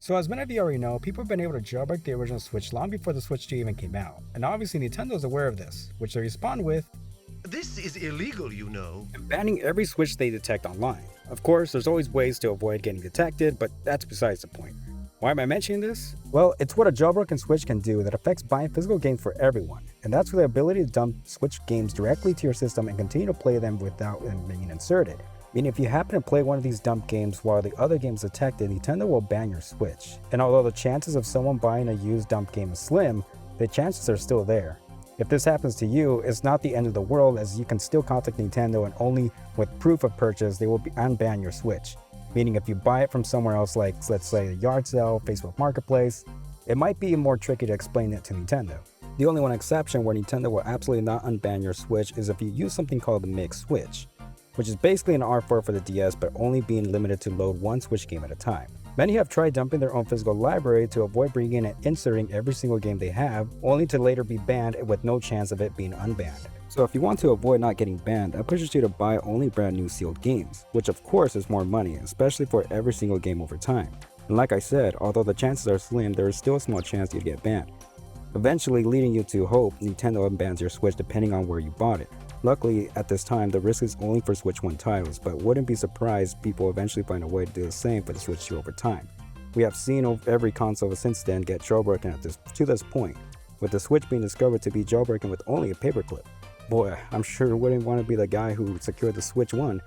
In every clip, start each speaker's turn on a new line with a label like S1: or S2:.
S1: So as many of you already know, people have been able to jailbreak the original Switch long before the Switch 2 even came out. And obviously Nintendo is aware of this, which they respond with
S2: This is illegal, you know.
S1: banning every Switch they detect online. Of course, there's always ways to avoid getting detected, but that's besides the point. Why am I mentioning this? Well, it's what a jailbroken Switch can do that affects buying physical games for everyone, and that's the ability to dump Switch games directly to your system and continue to play them without them being inserted. Meaning if you happen to play one of these dump games while the other game is detected, Nintendo will ban your Switch. And although the chances of someone buying a used dump game is slim, the chances are still there. If this happens to you, it's not the end of the world, as you can still contact Nintendo and only with proof of purchase they will unban your Switch. Meaning if you buy it from somewhere else, like let's say a yard sale, Facebook Marketplace, it might be more tricky to explain it to Nintendo. The only one exception where Nintendo will absolutely not unban your Switch is if you use something called the Mixed Switch, which is basically an R4 for the DS but only being limited to load one Switch game at a time. Many have tried dumping their own physical library to avoid bringing in and inserting every single game they have, only to later be banned with no chance of it being unbanned. So if you want to avoid not getting banned, that pushes you to buy only brand new sealed games, which of course is more money, especially for every single game over time. And like I said, although the chances are slim, there is still a small chance you'd get banned, eventually leading you to hope Nintendo unbans your Switch depending on where you bought it. Luckily, at this time, the risk is only for Switch 1 titles, but wouldn't be surprised people eventually find a way to do the same for the Switch 2 over time. We have seen every console since then get jailbroken to this point, with the Switch being discovered to be jailbroken with only a paperclip. Boy, I'm sure wouldn't want to be the guy who secured the Switch 1.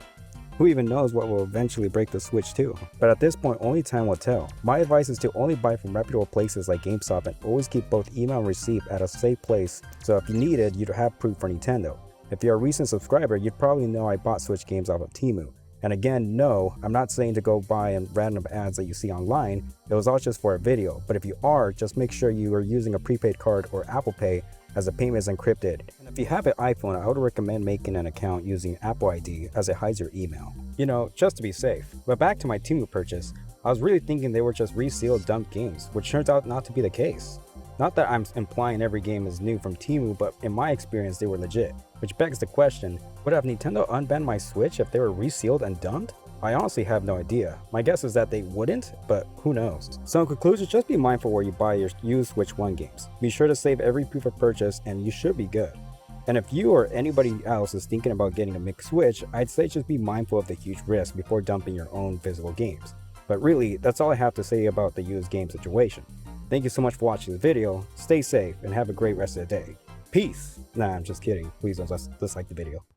S1: Who even knows what will eventually break the Switch 2? But at this point, only time will tell. My advice is to only buy from reputable places like GameStop and always keep both email and receipt at a safe place, so if you need it, you'd have proof for Nintendo. If you're a recent subscriber, you'd probably know I bought Switch games off of Temu. And again, no, I'm not saying to go buy in random ads that you see online. It was all just for a video. But if you are, just make sure you are using a prepaid card or Apple Pay, as the payment is encrypted. And if you have an iPhone, I would recommend making an account using Apple ID, as it hides your email. You know, just to be safe. But back to my Temu purchase, I was really thinking they were just resealed dump games, which turns out not to be the case. Not that I'm implying every game is new from Temu, but in my experience they were legit. Which begs the question, would have Nintendo unbanned my Switch if they were resealed and dumped? I honestly have no idea. My guess is that they wouldn't, but who knows. So in conclusion, just be mindful where you buy your used Switch 1 games. Be sure to save every proof of purchase and you should be good. And if you or anybody else is thinking about getting a mixed Switch, I'd say just be mindful of the huge risk before dumping your own physical games. But really, that's all I have to say about the used game situation. Thank you so much for watching the video, stay safe, and have a great rest of the day. Peace! Nah, I'm just kidding. Please don't dislike the video.